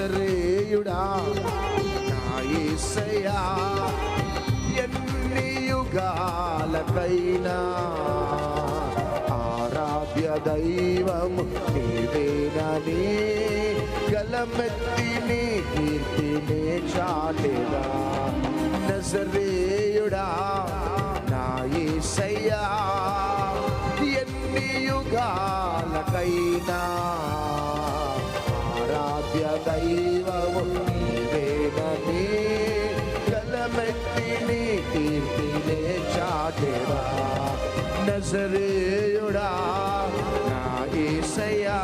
నజరేయుడా నా యేసయ్యా ఎన్ని యుగాలకైనా ఆరాధ్య దైవము నీవేనని గలమెత్తి నీ కీర్తినే చాటెదా నజరేయుడా నా యేసయ్యా ఎన్ని యుగాలకైనా ఆరాధ్య దైవము నీవేనని గలమెత్తి నీ కీర్తినే చాటెదా నజరేయుడా నా యేసయ్యా